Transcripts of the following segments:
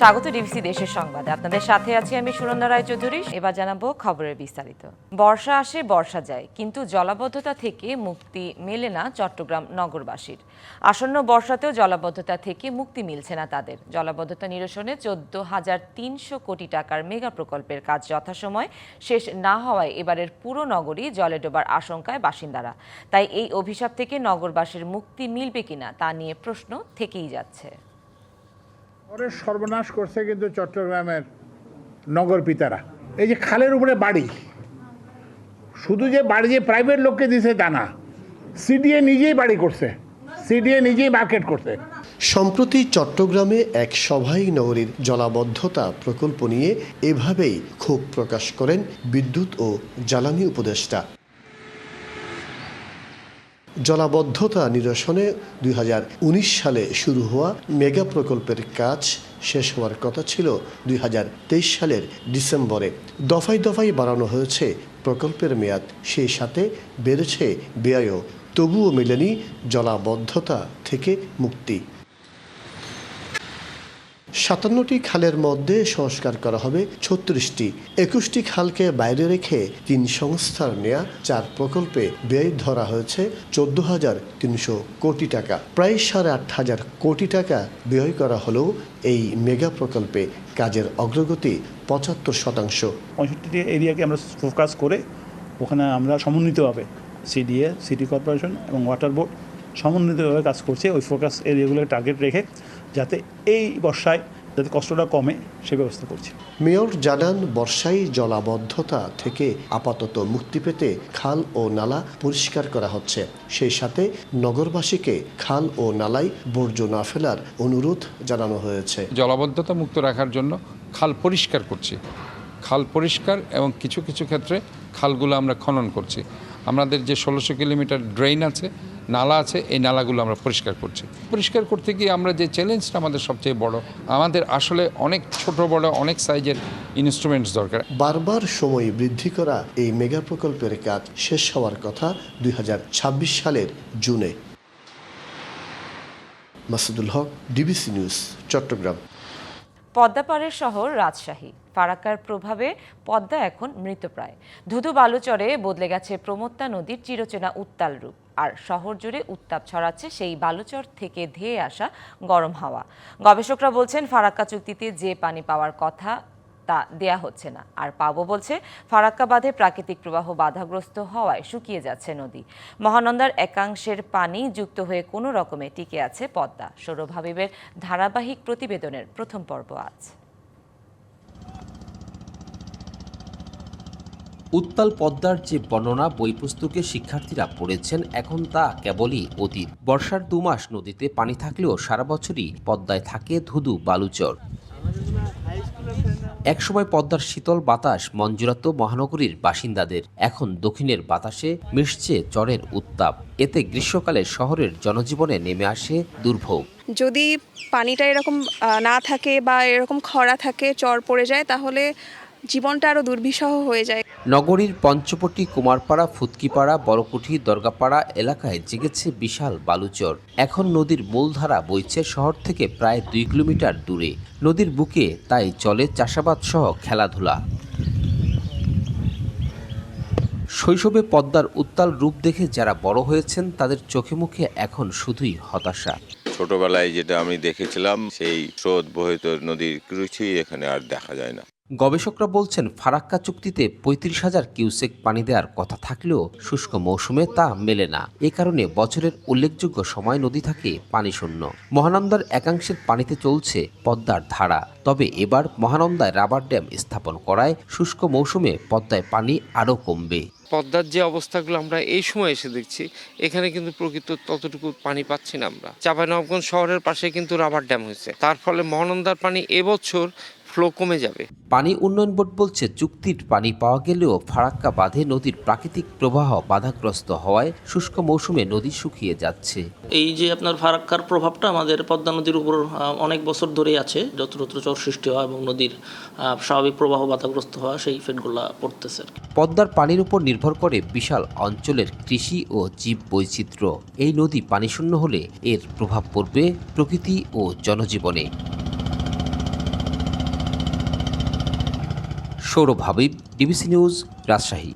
স্বাগত ডিবিসি দেশের সংবাদে। আপনাদের সাথে আছি আমি সুনন্দা রায়চৌধুরী। এবার জানাবো খবরের বিস্তারিত। বর্ষা আসে বর্ষা যায়, কিন্তু জলাবদ্ধতা থেকে মুক্তি মেলে না চট্টগ্রাম নগরবাসীর। আসন্ন বর্ষাতেও জলাবদ্ধতা থেকে মুক্তি মিলছে না তাদের। জলাবদ্ধতা নিরসনে 14,300 কোটি টাকার মেগা প্রকল্পের কাজ যথাসময় শেষ না হওয়ায় এবারের পুরো নগরী জলে ডোবার আশঙ্কায় বাসিন্দারা। তাই এই অভিশাপ থেকে নগরবাসীর মুক্তি মিলবে কিনা তা নিয়ে প্রশ্ন থেকেই যাচ্ছে। শহরের সর্বনাশ করছে কিন্তু চট্টগ্রামের নগর পিতারা। এই যে খালের উপরে বাড়ি, শুধু যে বাড়ি যে প্রাইভেট লোককে দিছে তা না, সিডিএ নিজেই বাড়ি করছে, সিডিএ নিজেই মার্কেট করছে। সম্প্রতি চট্টগ্রামে এক সভায় নগরীর জলাবদ্ধতা প্রকল্প নিয়ে এভাবেই ক্ষোভ প্রকাশ করেন বিদ্যুৎ ও জ্বালানি উপদেষ্টা। জলাবদ্ধতা নিরসনে 2019 সালে শুরু হওয়া মেগা প্রকল্পের কাজ শেষ হওয়ার কথা ছিল 2023 সালের ডিসেম্বরে। দফায় দফায় বাড়ানো হয়েছে প্রকল্পের মেয়াদ, সেই সাথে বেড়েছে ব্যয়ও, তবুও মেলেনি জলাবদ্ধতা থেকে মুক্তি। 57টি খালের মধ্যে সংস্কার করা হবে 36টি। 21টি খালকে বাইরে রেখে 3 সংস্থার নেয়া 4 প্রকল্পে ব্যয় ধরা হয়েছে 14,300 কোটি টাকা। প্রায় 8,500 কোটি টাকা ব্যয় করা হলেও এই মেগা প্রকল্পে কাজের অগ্রগতি 75%। 65টি এরিয়াকে আমরা ফোকাস করে ওখানে আমরা সমন্বিতভাবে সিডিএ, সিটি কর্পোরেশন এবং ওয়াটার বোর্ড সমন্বিতভাবে কাজ করছে ওই ফোকাস এরিয়াগুলোকে টার্গেট রেখে, যাতে এই বর্ষায় যাতে কষ্টটা কমে সে ব্যবস্থা করছে। মেয়র জানান, বর্ষায় জলাবদ্ধতা থেকে আপাতত মুক্তি পেতে খাল ও নালা পরিষ্কার করা হচ্ছে। সেই সাথে নগরবাসীকে খাল ও নালায় বর্জ্য না ফেলার অনুরোধ জানানো হয়েছে। জলাবদ্ধতা মুক্ত রাখার জন্য খাল পরিষ্কার করছি, খাল পরিষ্কার এবং কিছু কিছু ক্ষেত্রে খালগুলো আমরা খনন করছি। আমাদের যে 1600 কিলোমিটার ড্রেন আছে, নালা আছে, এই নালাগুলো আমরা পরিষ্কার করছি। পরিষ্কার করতে গিয়ে আমরা যে চ্যালেঞ্জটা আমাদের সবচেয়ে বড়, আমাদের আসলে অনেক ছোট বড় অনেক সাইজের ইনস্ট্রুমেন্টস দরকার। বারবার সময় বৃদ্ধি করা এই মেগা প্রকল্পের কাজ শেষ হওয়ার কথা 2026 সালের জুনে। মাসুদুল হক, ডিবিসি নিউজ, চট্টগ্রাম। পদ্মাপাড়ের শহর রাজশাহী। ফারাক্কার প্রভাবে পদ্মা এখন মৃতপ্রায়। ধুধু বালুচরে বদলে গেছে প্রমত্তা নদীর চিরচেনা উত্তাল রূপ, আর শহর জুড়ে উত্তাপ ছড়াচ্ছে সেই বালুচর থেকে ধেয়ে আসা গরম হাওয়া। গবেষকরা বলছেন, ফারাক্কা চুক্তিতে যে পানি পাওয়ার কথা তা দেয়া হচ্ছে না, আর পাবো বলছে ফারাক্কা বাঁধে প্রাকৃতিক প্রবাহ বাধাগ্রস্ত হওয়ায় শুকিয়ে যাচ্ছে নদী। মহানন্দার একাংশের পানি যুক্ত হয়ে কোনো রকমে টিকে আছে পদ্মা। সৌরভ হাবিবের ধারাবাহিক প্রতিবেদনের প্রথম পর্ব আজ। উত্তাল পদ্মার যে বর্ণনা বই পুস্তকে শিক্ষার্থীরা পড়েছেন, এখন তা কেবলই অতীত। বর্ষার 2 মাস নদীতে পানি থাকলেও সারা বছরই পদ্মায় থাকে ধুধু বালুচর। একসময় পদ্মার শীতল বাতাস মন জুড়াতো মহানগরীর বাসিন্দাদের। এখন দক্ষিণের বাতাসে মিশছে চরের উত্তাপ। এতে গ্রীষ্মকালে শহরের জনজীবনে নেমে আসে দুর্ভোগ। যদি পানিটা এরকম না থাকে বা এরকম খরা থাকে, চর পড়ে যায়, তাহলে জীবনটা আরো দুর্বিষহ হয়ে যায়। নগরীর পঞ্চপটি, কুমারপাড়া, ফুৎকিপাড়া, বড়কুঠি, দরগাপাড়া এলাকায় জেগেছে বিশাল বালুচর। এখন নদীর মূলধারা বইছে শহর থেকে প্রায় 2 কিলোমিটার দূরে। নদীর বুকে তাই চলে চাষাবাদ সহ খেলাধুলা। শৈশবে পদ্মার উত্তাল রূপ দেখে যারা বড় হয়েছেন, তাদের চোখে মুখে এখন শুধুই হতাশা। ছোটবেলায় যেটা আমি দেখেছিলাম, সেই স্রোত বহিত নদীর কিছুই এখানে আর দেখা যায় না। গবেষকরা বলছেন, ফারাক্কা চুক্তিতে 35,000 কিউসেক পানি দেওয়ার কথা থাকলেও শুষ্ক মৌসুমে তা মেলে না। এ কারণে বছরের উল্লেখযোগ্য সময় নদী থাকে পানি শূন্য। মহানন্দার একাংশের পানিতে চলছে পদ্মার ধারা। তবে এবার মহানন্দায় রাবার ড্যাম স্থাপন করায় শুষ্ক মৌসুমে পদ্মায় পানি আরও কমবে। পদ্মার যে অবস্থাগুলো আমরা এই সময় এসে দেখছি, এখানে কিন্তু প্রকৃত ততটুকু পানি পাচ্ছি না আমরা। চাঁপাইনবাবগঞ্জ শহরের পাশে কিন্তু রাবার ড্যাম হয়েছে, তার ফলে মহানন্দার পানি এবছর ফ্লো কমে যাবে। পানি উন্নয়ন বোর্ড বলছে, চুক্তির পানি পাওয়া গেলেও ফারাক্কা বাঁধে নদীর প্রাকৃতিক প্রবাহ বাধাগ্রস্ত হওয়ায় শুষ্ক মৌসুমে নদী শুকিয়ে যাচ্ছে। এই যে আপনার ফারাক্কার প্রভাবটা আমাদের পদ্মা নদীর উপর অনেক বছর ধরেই আছে। যত্রতত্র চর সৃষ্টি হওয়া এবং নদীর স্বাভাবিক প্রবাহ বাধাগ্রস্ত হওয়া, সেই ইফেক্টগুলো পড়তেছে। পদ্মার পানির উপর নির্ভর করে বিশাল অঞ্চলের কৃষি ও জীব বৈচিত্র্য। এই নদী পানিশূন্য হলে এর প্রভাব পড়বে প্রকৃতি ও জনজীবনে। Sourav Habib, DBC news, Rajshahi.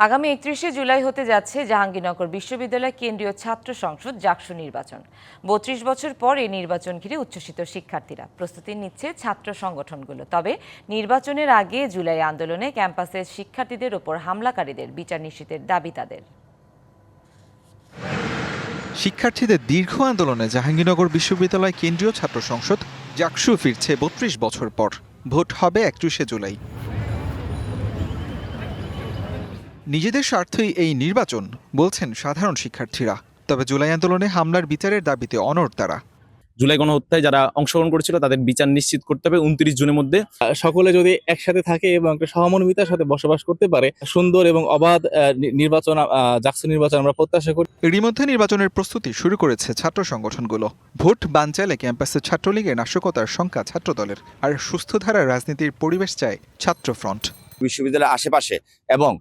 আগামী 31শে জুলাই হতে যাচ্ছে জাহাঙ্গীরনগর বিশ্ববিদ্যালয় কেন্দ্রীয় ছাত্র সংসদ জাকসু নির্বাচন। 32 বছর পর এই নির্বাচন ঘিরে উচ্ছ্বসিত শিক্ষার্থীরা। প্রস্তুতি নিচ্ছে ছাত্র সংগঠনগুলো। তবে নির্বাচনের আগে জুলাই আন্দোলনে ক্যাম্পাসের শিক্ষার্থীদের ওপর হামলাকারীদের বিচার নিশ্চিতের দাবি তাদের। শিক্ষার্থীদের দীর্ঘ আন্দোলনে জাহাঙ্গীরনগর বিশ্ববিদ্যালয় কেন্দ্রীয় ছাত্র সংসদ জাকসু ফিরছে 32 বছর পর। ভোট হবে 31শে জুলাই। নিজেদের স্বার্থেই এই নির্বাচন বলছেন সাধারণ শিক্ষার্থীরা। তবে জুলাই আন্দোলনে হামলার বিচারের দাবিতে অনড় তারা। জুলাই গণহত্যায় যারা অংশগ্রহণ করেছিল তাদের বিচার নিশ্চিত করতে হবে 29 জুনের মধ্যে। সকলে যদি একসাথে থাকে এবং একটা সহমর্মিতার সাথে বসবাস করতে পারে, সুন্দর এবং অবাধ নির্বাচন, জাকসু নির্বাচন আমরা প্রত্যাশা করি। এরই মধ্যে নির্বাচনের প্রস্তুতি শুরু করেছে ছাত্র সংগঠনগুলো। ভোট বানচাইলে ক্যাম্পাসে ছাত্রলীগের নাশকতার শঙ্কা ছাত্রদলের, আর সুস্থ ধারার রাজনীতির পরিবেশ চায় ছাত্রফ্রন্ট। বিশ্ববিদ্যালয়ের আশেপাশে এবং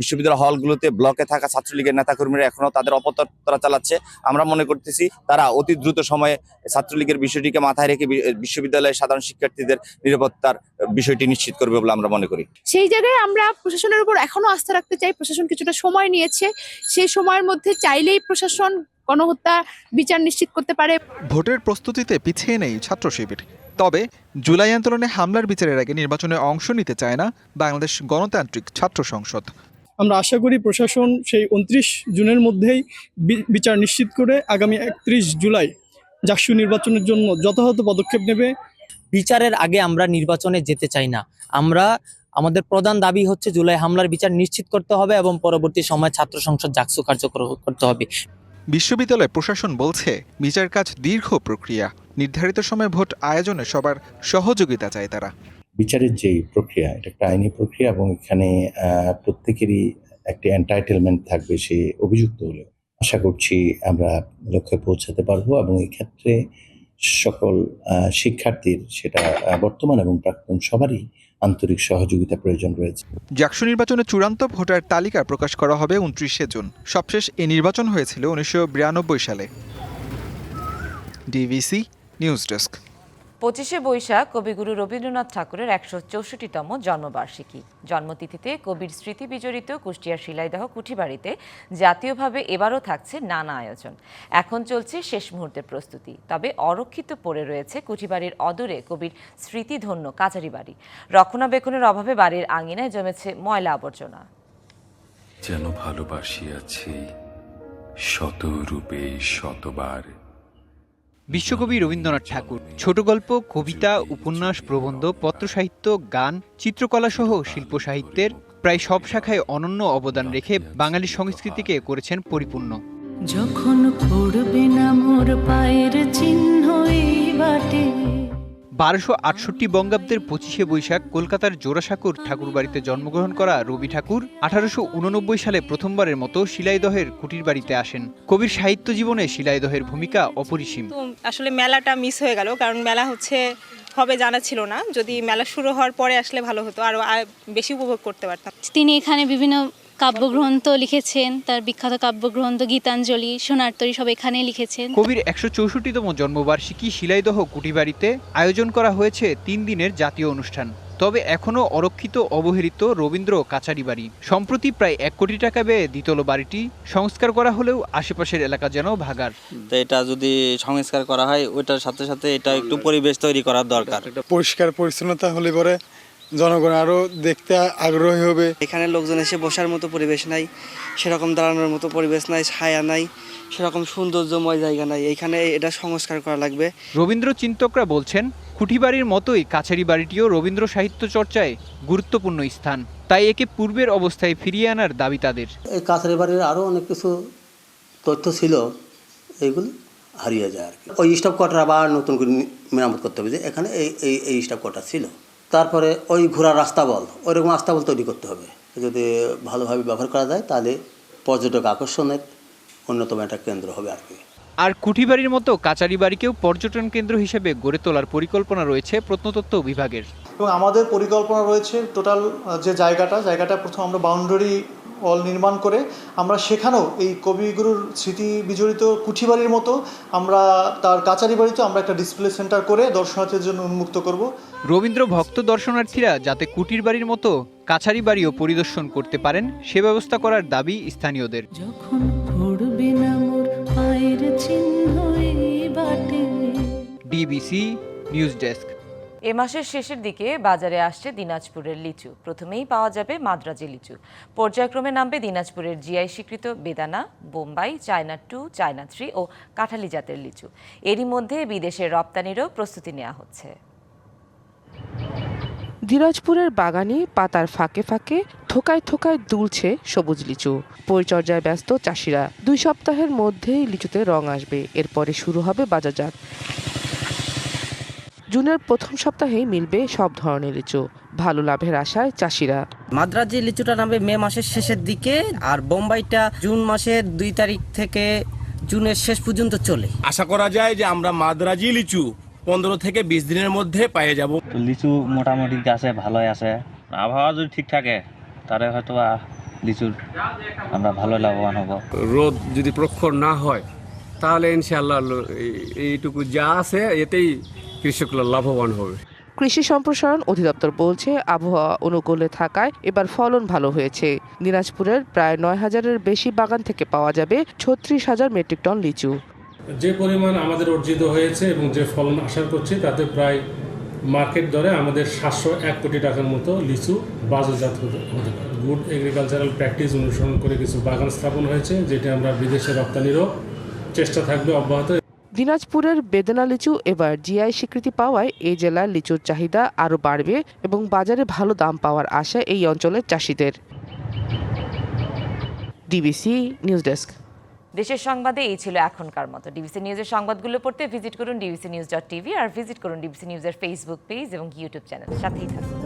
বিশ্ববিদ্যালয় হলগুলোতে ব্লকে থাকা ছাত্রলীগের নেতাকর্মীরা এখনো তাদের অপতৎপরতা চালাচ্ছে। আমরা মনে করতেছি তারা অতি দ্রুত সময়ে ছাত্রলীগের বিষয়টিকে মাথায় রেখে বিশ্ববিদ্যালয়ের সাধারণ শিক্ষার্থীদের নিরাপত্তার বিষয়টি নিশ্চিত করবে বলে আমরা মনে করি। সেই জায়গায় আমরা প্রশাসনের উপর এখনো আস্থা রাখতে চাই। প্রশাসন কিছুটা সময় নিয়েছে, সেই সময়ের মধ্যে চাইলেই প্রশাসন গণহত্যা বিচার নিশ্চিত করতে পারে। ভোটের প্রস্তুতিতে পিছিয়ে নেই ছাত্র শিবির। তবে জুলাই আন্দোলনে হামলার বিচারের আগে নির্বাচনে অংশ নিতে চায় না বাংলাদেশ গণতান্ত্রিক ছাত্র সংসদ। আমরা আশা করি প্রশাসন সেই 29 জুনের মধ্যেই বিচার নিশ্চিত করে আগামী 31 জুলাই জাকসু নির্বাচনের জন্য যথাযথ পদক্ষেপ নেবে। বিচারের আগে আমরা নির্বাচনে যেতে চাই না। আমাদের প্রধান দাবি হচ্ছে জুলাই হামলার বিচার নিশ্চিত করতে হবে এবং পরবর্তী সময় ছাত্র সংসদ জাকসু কার্যকর করতে হবে। বিশ্ববিদ্যালয় প্রশাসন বলছে বিচার কাজ দীর্ঘ প্রক্রিয়া। নির্ধারিত সময়ে ভোট আয়োজনে সবার সহযোগিতা চায় তারা। বিচারের যে প্রক্রিয়া, এটা একটা আইনি প্রক্রিয়া এবং এখানে প্রত্যেকেরই একটি এন্টাইটেলমেন্ট থাকবে সে অভিযুক্ত হলে। আশা করছি আমরা লক্ষ্যে পৌঁছাতে পারবো এবং এই ক্ষেত্রে সকল শিক্ষার্থীর, সেটা বর্তমান এবং প্রাক্তন, সবারই আন্তরিক সহযোগিতা প্রয়োজন রয়েছে। জাকসু নির্বাচনে চূড়ান্ত ভোটার তালিকা প্রকাশ করা হবে 29শে জুন। সবশেষ এই নির্বাচন হয়েছিল 1992 সালে। DBC news desk. 25শে বৈশাখ কবিগুরু রবীন্দ্রনাথ ঠাকুরের 164তম জন্মবার্ষিকী। জন্মতিথিতে কবির স্মৃতি বিজড়িত কুষ্টিয়ার শিলাইদহ কুঠিবাড়িতে জাতীয়ভাবে এবারও থাকছে নানা আয়োজন। এখন চলছে শেষ মুহূর্তের প্রস্তুতি। তবে অরক্ষিত পড়ে রয়েছে কুঠিবাড়ির অদূরে কবির স্মৃতিধন্য কাচারি বাড়ি। রক্ষণাবেক্ষণের অভাবে বাড়ির আঙিনায় জমেছে ময়লা আবর্জনা। যেন ভালোবাসিয়াছি শত রূপে শতবার। বিশ্বকবি রবীন্দ্রনাথ ঠাকুর ছোট গল্প, কবিতা, উপন্যাস, প্রবন্ধ, পত্রসাহিত্য, গান, চিত্রকলা সহ শিল্প সাহিত্যের প্রায় সব শাখায় অনন্য অবদান রেখে বাঙালি সংস্কৃতিকে করেছেন পরিপূর্ণ। যখন পড়বে না মোর পায়ের চিহ্ন এই বাটে। 1268 বঙ্গাব্দের 25শে বৈশাখ কলকাতার জোড়াসাঁকোর ঠাকুরবাড়িতে জন্মগ্রহণ করা রবি ঠাকুর 1889 সালে প্রথমবারের মতো শিলাইদহের কুটির বাড়িতে আসেন। কবির সাহিত্য জীবনে শিলাইদহের ভূমিকা অপরিসীম। আসলে মেলাটা মিস হয়ে গেল, কারণ মেলা হবে জানা ছিল না। যদি মেলা শুরু হওয়ার পরে আসলে ভালো হতো, আরো বেশি উপভোগ করতে পারতাম। তিনি এখানে বিভিন্ন কাব্যগ্রন্থ লিখেছেন, তার বিখ্যাত কাব্যগ্রন্থ গীতাঞ্জলি, সোনার তরী সব এখানে লিখেছেন। কবির 164তম জন্মবার্ষিকী শিলাইদহ কুটিবাড়িতে আয়োজন করা হয়েছে 3 দিনের জাতীয় অনুষ্ঠান। তবে এখনও অরক্ষিত অবহেলিত রবীন্দ্র কাচারি বাড়ি। সম্প্রতি প্রায় 1 কোটি টাকা ব্যয়ে দ্বিতল বাড়িটি সংস্কার করা হলেও আশেপাশের এলাকা যেন ভাগার। এটা যদি সংস্কার করা হয়, ওইটার সাথে সাথে এটা একটু পরিবেশ তৈরি করার দরকার। পরিষ্কার পরিচ্ছন্নতা হলে পরে জনগণ আরো দেখতে আগ্রহী হবে। এখানে লোকজন এসে বসার মতো পরিবেশ নাই, সেরকম দাঁড়ানোর মতো পরিবেশ নাই, ছায়া নাই, সেরকম সৌন্দর্যময় জায়গা নাই। এখানে এটা সংস্কার করা লাগবে। রবীন্দ্র চিন্তকরা বলছেন কুঠিবাড়ির মতোই কাছারি বাড়িটিও রবীন্দ্র সাহিত্য চর্চায় গুরুত্বপূর্ণ স্থান। তাই একে পূর্বের অবস্থায় ফিরিয়ে আনার দাবি তাদের। এই কাছারি বাড়ির আরও অনেক কিছু তথ্য ছিল, এইগুলো হারিয়ে যায় আর কি। ওই স্টাফ কোয়ার্টার আবার নতুন করে মেরামত করতে হবে, যে এখানে এই স্টাফ কোয়ার্টার ছিল। তারপরে ওই ঘোড়ার রাস্তাবল, ওইরকম রাস্তাবল তৈরি করতে হবে। যদি ভালোভাবে ব্যবহার করা যায় তাহলে পর্যটক আকর্ষণের অন্যতম একটা কেন্দ্র হবে আর কি। আর কুঠিবাড়ির মতো কাচারি বাড়িকেও পর্যটন কেন্দ্র হিসেবে গড়ে তোলার পরিকল্পনা রয়েছে প্রত্নতত্ত্ব বিভাগের। এবং আমাদের পরিকল্পনা রয়েছে টোটাল যে জায়গাটা প্রথম আমরা বাউন্ডারি ওয়াল নির্মাণ করে আমরা সেখানেও এই কবিগুরুর স্মৃতি বিজড়িত কুঠিবাড়ির মতো আমরা তার কাচারি বাড়িতে আমরা একটা ডিসপ্লে সেন্টার করে দর্শনার্থীদের জন্য উন্মুক্ত করব। রবীন্দ্র ভক্ত দর্শনার্থীরা যাতে কুটির বাড়ির মতো কাছারি বাড়িও পরিদর্শন করতে পারেন সে ব্যবস্থা করার দাবি স্থানীয়দের। DBC news desk. এ মাসের শেষের দিকে বাজারে আসছে দিনাজপুরের লিচু। প্রথমেই পাওয়া যাবে মাদ্রাজি লিচু। পর্যায়ক্রমে নামবে দিনাজপুরের জিআই স্বীকৃত বেদানা, বোম্বাই, চায়না 2, চায়না 3 ও কাঁঠালি জাতের লিচু। এরই মধ্যে বিদেশের রপ্তানিরও প্রস্তুতি নেওয়া হচ্ছে। দিনাজপুরের বাগানে পাতার ফাঁকে ফাঁকে থোকায় থোকায় দুলছে সবুজ লিচু। পরিচর্যায় ব্যস্ত চাষিরা। 2 সপ্তাহের মধ্যেই লিচুতে রং আসবে, এরপরে শুরু হবে বাজারজাত। জুনের প্রথম সপ্তাহেই মিলবে সব ধরনের লিচু। ভালো লাভের আশায় চাষিরা। মাদ্রাজি লিচুটা নামবে মে মাসের শেষের দিকে, আর বোম্বাইটা জুন মাসের 2 তারিখ থেকে জুনের শেষ পর্যন্ত চলে। আশা করা যায় যে আমরা মাদ্রাজি লিচু 15 থেকে 20 দিনের মধ্যে পেয়ে যাব। লিচু মোটামুটি গাছে ভালোই আছে, আবহাওয়া যদি ঠিক থাকে তাহলে হয়তো লিচুর আমরা ভালো লাভবান হব। রোদ যদি প্রখর না হয় তাহলে ইনশাআল্লাহ এইটুকু যা আছে এতেই কৃষকরা লাভবান হবে। কৃষি সম্প্রসারণ অধিদপ্তর বলছে আবহাওয়া অনুকূলে থাকায় এবার ফলন ভালো হয়েছে। দিনাজপুরের প্রায় 9,000-এর বেশি বাগান থেকে পাওয়া যাবে 36,000 মেট্রিক টন লিচু। যে পরিমাণ আমাদের অর্জিত হয়েছে এবং যে ফলন আশা করছি তাতে প্রায় মার্কেট দরে আমাদের 701 কোটি টাকার মতো লিচু বাজারজাত হতে পারে। গুড এগ্রিকালচারাল প্র্যাকটিস অনুসরণ করে কিছু বাগান স্থাপন হয়েছে, যেটা আমরা বিদেশে রপ্তানিরও চেষ্টা থাকবে অব্যাহত। দিনাজপুরের বেদানা লিচু এবার জিআই স্বীকৃতি পাওয়ায় এই জেলার লিচুর চাহিদা আরও বাড়বে এবং বাজারে ভালো দাম পাওয়ার আশা এই অঞ্চলের চাষিদের। DBC news desk. দেশের সংবাদে এই ছিল এখনকার মতো। ডিবিসি নিউজের সংবাদগুলো পড়তে ভিজিট করুন dbcnews.tv আর ভিজিট করুন ডিবিসি নিউজের ফেসবুক পেজ এবং ইউটিউব চ্যানেল। সাথেই থাকুন।